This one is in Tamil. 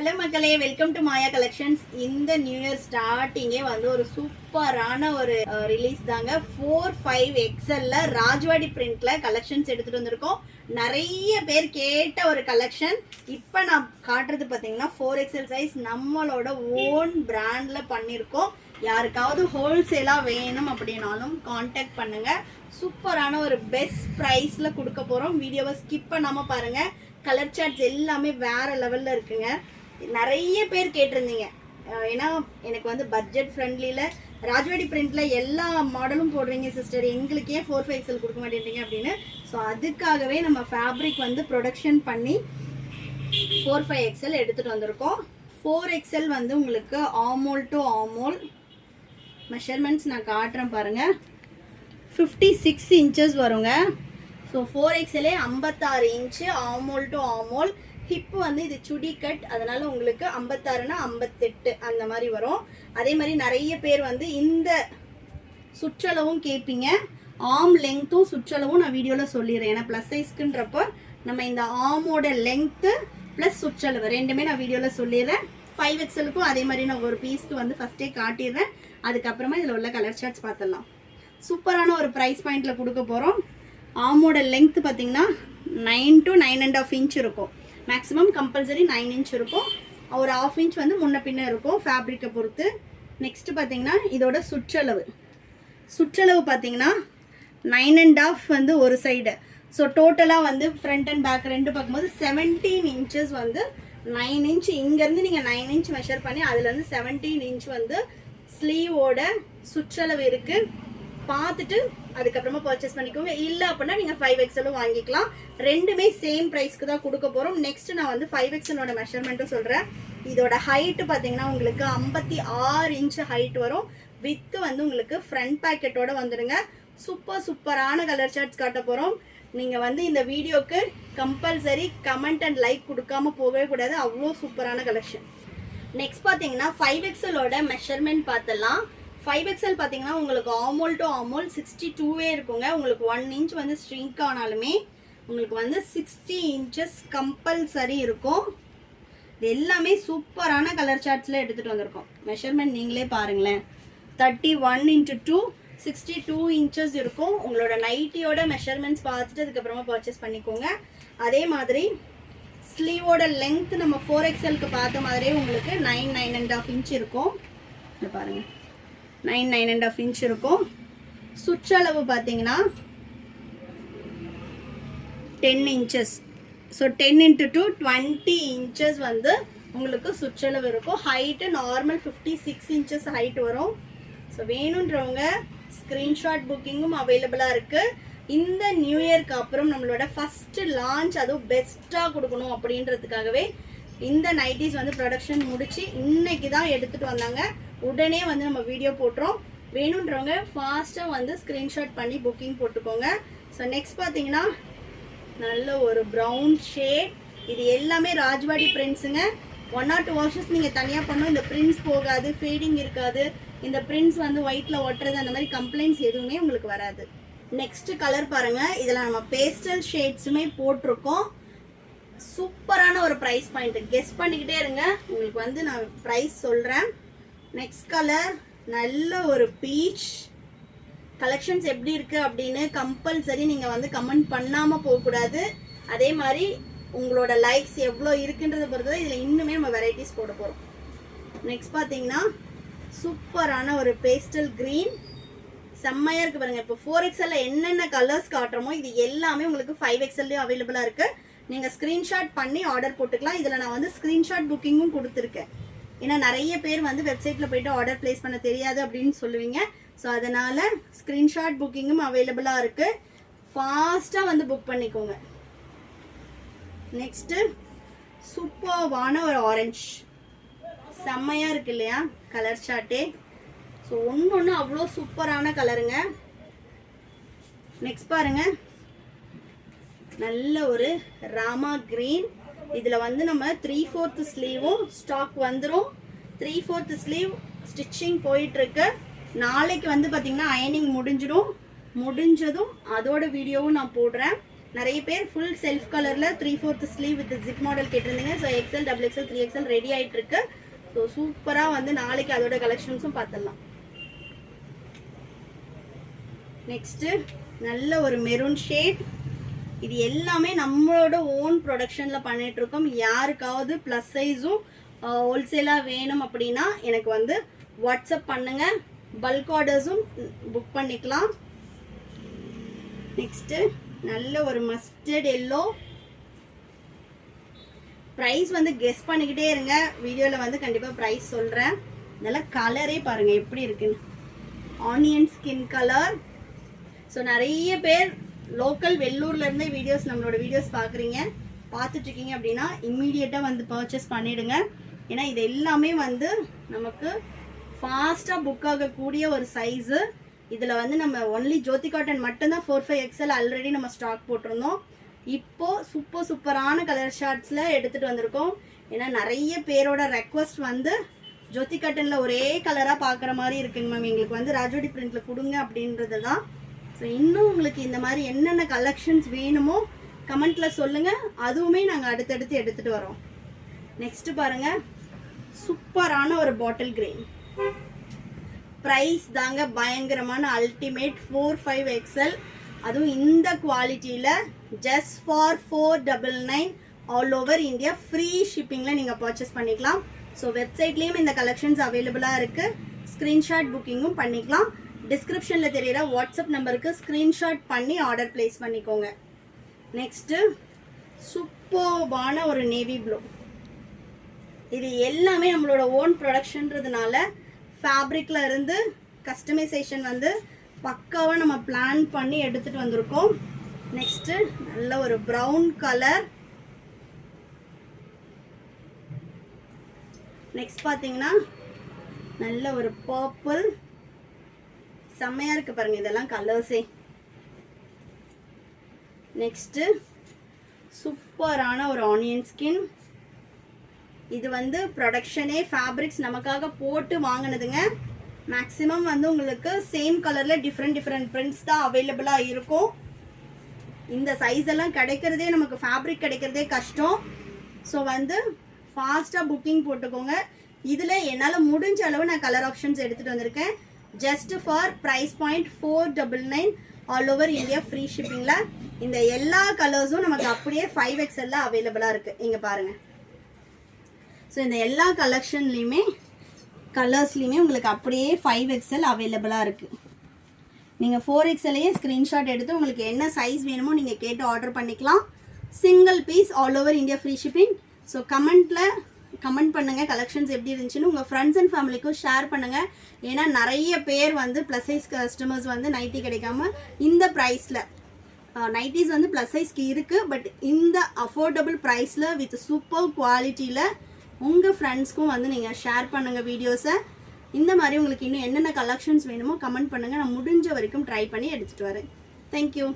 ஹலோ மக்களே, வெல்கம் டு மாயா கலெக்ஷன்ஸ். இந்த நியூ இயர் ஸ்டார்டிங்கே வந்து ஒரு சூப்பரான ஒரு ரிலீஸ் தாங்க. 4-5 XL ராஜ்வாடி பிரிண்ட்ல கலெக்ஷன்ஸ் எடுத்துட்டு வந்திருக்கோம். நிறைய பேர் கேட்ட ஒரு கலெக்ஷன். இப்போ நான் காட்டுறது பார்த்தீங்கன்னா 4XL சைஸ் நம்மளோட ஓன் பிராண்ட்ல பண்ணியிருக்கோம். யாருக்காவது ஹோல்சேலாக வேணும் அப்படின்னாலும் கான்டாக்ட் பண்ணுங்க. சூப்பரான ஒரு பெஸ்ட் ப்ரைஸில் கொடுக்க போகிறோம். வீடியோவை ஸ்கிப் பண்ணாமல் பாருங்கள். கலர் சார்ட்ஸ் எல்லாமே வேறு லெவலில் இருக்குங்க. நிறைய பேர் கேட்டிருந்தீங்க, ஏன்னா எனக்கு வந்து பட்ஜெட் ஃப்ரெண்ட்லியில் ராஜ்வாடி பிரிண்டில் எல்லா மாடலும் போடுறீங்க சிஸ்டர், எங்களுக்கு ஏன் 4-5XL கொடுக்க மாட்டேன்றீங்க அப்படின்னு. ஸோ அதுக்காகவே நம்ம ஃபேப்ரிக் வந்து ப்ரொடக்ஷன் பண்ணி 4-5XL எடுத்துகிட்டு வந்திருக்கோம். 4XL வந்து உங்களுக்கு ஆமோல் டு ஆமோல் மெஷர்மெண்ட்ஸ் நான் காட்டுறேன் பாருங்கள். 56 இன்ச்சஸ் வருங்க. So 4XL 56 inch armhole to armhole. Hip வந்து இது சுடி கட், அதனால உங்களுக்கு 56னா 58 அந்த மாதிரி வரும். அதே மாதிரி நிறைய பேர் வந்து இந்த சுற்றளவும் கேட்பீங்க. ஆம் லெங்க்த்தும் சுற்றளவும் நான் வீடியோவில் சொல்லிடுறேன். ஏன்னா ப்ளஸ் சைஸ்க்குன்றப்போ நம்ம இந்த ஆமோட லெங்க்த்து ப்ளஸ் சுற்றளவு ரெண்டுமே நான் வீடியோவில் சொல்லிடுறேன். 5XLக்கும் அதே மாதிரி நான் ஒரு பீஸ்க்கு வந்து ஃபஸ்ட்டே காட்டிடுறேன். அதுக்கப்புறமா இதில் உள்ள கலர் சார்ட்ஸ் பார்த்துடலாம். சூப்பரான ஒரு ப்ரைஸ் பாயிண்டில் கொடுக்க போகிறோம். ஆமோட லெங்க்த் பார்த்தீங்கன்னா 9 to 9.5 இன்ச் இருக்கும். மேக்ஸிமம் கம்பல்சரி 9 இன்ச் இருக்கும். ஒரு 1/2 இன்ச் வந்து முன்ன பின்ன இருக்கும் ஃபேப்ரிக்கை பொறுத்து. நெக்ஸ்ட்டு பார்த்தீங்கன்னா இதோட சுற்றளவு பார்த்தீங்கன்னா 9.5 வந்து ஒரு சைடு. ஸோ டோட்டலாக வந்து ஃப்ரண்ட் அண்ட் பேக் ரெண்டு பார்க்கும்போது 17 இன்ச்சஸ் வந்து 9 இன்ச். இங்கேருந்து நீங்கள் 9 இன்ச் மெஷர் பண்ணி அதுலேருந்து 17 இன்ச் வந்து ஸ்லீவோட சுற்றளவு இருக்குது. பார்த்துட்டு அதுக்கப்புறமா பர்ச்சேஸ் பண்ணிக்கோங்க. இல்லை அப்படின்னா நீங்கள் 5XL வாங்கிக்கலாம். ரெண்டுமே சேம் ப்ரைஸ்க்கு தான் கொடுக்க போகிறோம். நெக்ஸ்ட் நான் வந்து 5XL மெஷர்மெண்ட்டும் சொல்கிறேன். இதோட ஹைட்டு பார்த்தீங்கன்னா உங்களுக்கு 56 இன்ச் ஹைட் வரும். வித்து வந்து உங்களுக்கு ஃப்ரண்ட் பேக்கெட்டோட வந்துடுங்க. சூப்பரான கலர் சார்ட்ஸ் காட்ட போகிறோம். நீங்கள் வந்து இந்த வீடியோக்கு கம்பல்சரி கமெண்ட் அண்ட் லைக் கொடுக்காம போகவே கூடாது. அவ்வளோ சூப்பரான கலெக்ஷன். நெக்ஸ்ட் பார்த்தீங்கன்னா 5XL மெஷர்மெண்ட் பார்த்தலாம். 5XL பார்த்தீங்கன்னா உங்களுக்கு ஆமோல் டு ஆமோல் 62 இருக்குங்க. உங்களுக்கு 1 இன்ச் வந்து ஸ்ட்ரிங்க் ஆனாலுமே உங்களுக்கு வந்து 60 இன்ச்சஸ் கம்பல்சரி இருக்கும். இது எல்லாமே சூப்பரான கலர் சார்ட்ஸில் எடுத்துகிட்டு வந்திருக்கோம். மெஷர்மெண்ட் நீங்களே பாருங்களேன். 31 into 2 62 இன்ச்சஸ் இருக்கும். உங்களோட நைட்டியோட மெஷர்மெண்ட்ஸ் பார்த்துட்டு அதுக்கப்புறமா பர்ச்சேஸ் பண்ணிக்கோங்க. அதே மாதிரி ஸ்லீவோட லெங்க் நம்ம 4XLக்கு பார்த்த மாதிரியே உங்களுக்கு 9.5 இன்ச் இருக்கும். இதை பாருங்கள், 9.5 இன்ச் இருக்கும். சுற்றளவு பார்த்தீங்கன்னா 10 இன்ச்சஸ். ஸோ 10 into 2 20 இன்ச்சஸ் வந்து உங்களுக்கு சுற்றளவு இருக்கும். ஹைட்டு நார்மல் 56 இன்ச்சஸ் ஹைட் வரும். ஸோ வேணுன்றவங்க ஸ்க்ரீன்ஷாட் புக்கிங்கும் அவைலபிளாக இருக்குது. இந்த நியூ இயர்க்கு அப்புறம் நம்மளோட ஃபஸ்ட்டு லான்ச், அதுவும் பெஸ்ட்டாக கொடுக்கணும் அப்படின்றதுக்காகவே இந்த நைட்டிஸ் வந்து ப்ரொடக்ஷன் முடித்து இன்னைக்கு தான் எடுத்துகிட்டு வந்தாங்க. உடனே வந்து நம்ம வீடியோ போட்டுறோம். வேணுன்றவங்க ஃபாஸ்ட்டாக வந்து ஸ்க்ரீன்ஷாட் பண்ணி புக்கிங் போட்டுக்கோங்க. ஸோ நெக்ஸ்ட் பார்த்தீங்கன்னா நல்ல ஒரு ப்ரௌன் ஷேட். இது எல்லாமே ராஜ்வாடி பிரிண்ட்ஸுங்க. 1 or 2 வாஷஸ் நீங்கள் தனியாக பண்ணோம். இந்த பிரிண்ட்ஸ் போகாது, ஃபேடிங் இருக்காது. இந்த பிரிண்ட்ஸ் வந்து ஒயிட்டில் ஒட்டுறது அந்த மாதிரி கம்ப்ளைண்ட்ஸ் எதுவுமே உங்களுக்கு வராது. நெக்ஸ்ட் கலர் பாருங்கள். இதில் நம்ம பேஸ்டல் ஷேட்ஸுமே போட்டிருக்கோம். சூப்பரான ஒரு ப்ரைஸ் பாயிண்ட். கெஸ் பண்ணிக்கிட்டே இருங்க, உங்களுக்கு வந்து நான் ப்ரைஸ் சொல்கிறேன். நெக்ஸ்ட் கலர் நல்ல ஒரு பீச். கலெக்ஷன்ஸ் எப்படி இருக்குது அப்படின்னு கம்பல்சரி நீங்கள் வந்து கமெண்ட் பண்ணாமல் போகக்கூடாது. அதே மாதிரி உங்களோட லைக்ஸ் எவ்வளோ இருக்குன்றதை பொறுத்து இதில் இன்னுமே நம்ம வெரைட்டிஸ் போட போகிறோம். நெக்ஸ்ட் பார்த்தீங்கன்னா சூப்பரான ஒரு பேஸ்டல் க்ரீன். செம்மையாக இருக்குது பாருங்கள். இப்போ 4XL என்னென்ன கலர்ஸ் காட்டுறோமோ இது எல்லாமே உங்களுக்கு 5XLலையும் அவைலபிளாக இருக்குது. நீங்கள் ஸ்க்ரீன்ஷாட் பண்ணி ஆர்டர் போட்டுக்கலாம். இதில் நான் வந்து ஸ்க்ரீன்ஷாட் புக்கிங்கும் கொடுத்துருக்கேன். ஏன்னா நிறைய பேர் வந்து வெப்சைட்டில் போய்ட்டு ஆர்டர் ப்ளேஸ் பண்ண தெரியாது அப்படின்னு சொல்லுவீங்க. ஸோ அதனால் ஸ்க்ரீன்ஷாட் புக்கிங்கும் அவைலபிளாக இருக்குது. ஃபாஸ்ட்டாக வந்து புக் பண்ணிக்கோங்க. நெக்ஸ்ட்டு சூப்பர்வான ஒரு ஆரஞ்ச். செம்மையாக இருக்குது இல்லையா கலர் சார்ட்டே. ஸோ ஒன்று அவ்வளோ சூப்பரான கலருங்க. நெக்ஸ்ட் பாருங்கள், நல்ல ஒரு ராமா க்ரீன். இதில் வந்து நம்ம 3/4 ஸ்லீவும் ஸ்டாக் வந்துடும். 3/4 ஸ்லீவ் ஸ்டிச்சிங் போயிட்டுருக்கு. நாளைக்கு வந்து பார்த்திங்கன்னா அயனிங் முடிஞ்சதும் அதோட வீடியோவும் நான் போடுறேன். நிறைய பேர் ஃபுல் செல்ஃப் கலரில் 3/4 ஸ்லீவ் வித் ஜிப் மாடல் கேட்டிருந்தீங்க. So XL, XXL, 3XL ready ஆகிட்டு இருக்கு. ஸோ சூப்பராக வந்து நாளைக்கு அதோட கலெக்ஷன்ஸும் பார்த்துடலாம். நெக்ஸ்ட்டு நல்ல ஒரு மெரூன் ஷேட். இது எல்லாமே நம்மளோட ஓன் ப்ரொடக்ஷனில் பண்ணிகிட்ருக்கோம். யாருக்காவது ப்ளஸ் சைஸும் ஹோல்சேலாக வேணும் அப்படின்னா எனக்கு வந்து வாட்ஸ்அப் பண்ணுங்கள். பல்க் ஆர்டர்ஸும் புக் பண்ணிக்கலாம். நெக்ஸ்ட்டு நல்ல ஒரு மஸ்டர்ட் எல்லோ. ப்ரைஸ் வந்து கெஸ் பண்ணிக்கிட்டே இருங்க. வீடியோவில் வந்து கண்டிப்பாக ப்ரைஸ் சொல்கிறேன். நல்லா கலரே பாருங்கள் எப்படி இருக்குன்னு. Onion skin colour. ஸோ நிறைய பேர் லோக்கல் வெள்ளூர்லேருந்தே நம்மளோட வீடியோஸ் பார்த்துட்ருக்கீங்க அப்படின்னா இம்மீடியட்டாக வந்து பர்ச்சேஸ் பண்ணிவிடுங்க. ஏன்னா இது எல்லாமே வந்து நமக்கு ஃபாஸ்ட்டாக புக் ஆகக்கூடிய ஒரு சைஸு. இதில் வந்து நம்ம ஒன்லி ஜோதி காட்டன் மட்டும்தான் 4/5 ஆல்ரெடி நம்ம ஸ்டாக் போட்டிருந்தோம். இப்போது சூப்பரான கலர் ஷார்ட்ஸில் எடுத்துகிட்டு வந்திருக்கோம். ஏன்னா நிறைய பேரோட ரெக்வஸ்ட் வந்து ஜோதி காட்டனில் ஒரே கலராக பார்க்குற மாதிரி இருக்குங்க மேம், எங்களுக்கு வந்து ராஜோடி பிரிண்டில் கொடுங்க அப்படின்றது தான். ஸோ இன்னும் உங்களுக்கு இந்த மாதிரி என்னென்ன கலெக்ஷன்ஸ் வேணுமோ கமெண்ட்டில் சொல்லுங்கள். அதுவுமே நாங்கள் அடுத்தடுத்து எடுத்துகிட்டு வரோம். நெக்ஸ்ட்டு பாருங்கள், சூப்பரான ஒரு பாட்டில் கிரீன். ப்ரைஸ் தாங்க பயங்கரமான அல்டிமேட் 4/5 அதுவும் இந்த குவாலிட்டியில் just for 499 all over India free ஷிப்பிங்கில் நீங்கள் பர்ச்சேஸ் பண்ணிக்கலாம். ஸோ வெப்சைட்லேயும் இந்த கலெக்ஷன்ஸ் அவைலபிளாக இருக்குது. ஸ்க்ரீன்ஷாட் புக்கிங்கும் பண்ணிக்கலாம். டிஸ்கிரிப்ஷனில் தெரியுற வாட்ஸ்அப் நம்பருக்கு ஸ்க்ரீன்ஷாட் பண்ணி ஆர்டர் ப்ளேஸ் பண்ணிக்கோங்க. நெக்ஸ்ட்டு சூப்பர்பான ஒரு நேவி ப்ளூ. இது எல்லாமே நம்மளோட ஓன் ப்ரொடக்ஷன்றதுனால ஃபேப்ரிக்கில் இருந்து கஸ்டமைசேஷன் வந்து பக்காவாக நம்ம பிளான் பண்ணி எடுத்துகிட்டு வந்திருக்கோம். நெக்ஸ்ட்டு நல்ல ஒரு ப்ரௌன் கலர். நெக்ஸ்ட் பார்த்தீங்கன்னா நல்ல ஒரு பர்பிள். செம்மையாக இருக்குது பாருங்கள் இதெல்லாம் கலர்ஸே. நெக்ஸ்ட்டு சூப்பரான ஒரு ஆனியன் ஸ்கின். இது வந்து ப்ரொடக்ஷனே ஃபேப்ரிக்ஸ் நமக்காக போட்டு வாங்கினதுங்க. மேக்ஸிமம் வந்து உங்களுக்கு சேம் கலரில் டிஃப்ரெண்ட் பிரிண்ட்ஸ் தான் அவைலபிளாக இருக்கும். இந்த சைஸ் எல்லாம் கிடைக்கிறதே நமக்கு ஃபேப்ரிக் கிடைக்கிறதே கஷ்டம். ஸோ வந்து ஃபாஸ்ட்டாக புக்கிங் போட்டுக்கோங்க. இதில் என்னால் முடிஞ்ச அளவு நான் கலர் ஆப்ஷன்ஸ் எடுத்துகிட்டு வந்திருக்கேன். Just for price point 499 all over India free ஷிப்பிங்கில். இந்த எல்லா கலர்ஸும் நமக்கு அப்படியே 5XL அவைலபிளாக இருக்குது. இங்கே பாருங்கள். ஸோ இந்த எல்லா கலர்ஸ்லையுமே உங்களுக்கு அப்படியே 5XL அவைலபிளாக இருக்குது. நீங்கள் 4XLையே ஸ்க்ரீன்ஷாட் எடுத்து உங்களுக்கு என்ன சைஸ் வேணுமோ நீங்கள் கேட்டு ஆர்டர் பண்ணிக்கலாம். Single piece all over India free shipping. So comment பண்ணுங்கள் கலெக்ஷன்ஸ் எப்படி இருந்துச்சுன்னு. உங்கள் ஃப்ரெண்ட்ஸ் அண்ட் ஃபேமிலிக்கும் ஷேர் பண்ணுங்கள். ஏன்னா நிறைய பேர் வந்து ப்ளஸ் சைஸ் கஸ்டமர்ஸ் வந்து நைட்டி கிடைக்காம இந்த ப்ரைஸில் நைட்டிஸ் வந்து ப்ளஸ் சைஸ்க்கு இருக்குது. பட் இந்த அஃபோர்டபுள் ப்ரைஸில் வித் சூப்பர் குவாலிட்டியில் உங்கள் ஃப்ரெண்ட்ஸ்க்கும் வந்து நீங்கள் ஷேர் பண்ணுங்கள் வீடியோஸை. இந்த மாதிரி உங்களுக்கு இன்னும் என்னென்ன கலெக்ஷன்ஸ் வேணுமோ கமெண்ட் பண்ணுங்கள். நான் முடிஞ்ச வரைக்கும் ட்ரை பண்ணி எடுத்துகிட்டு வரேன். தேங்க்யூ.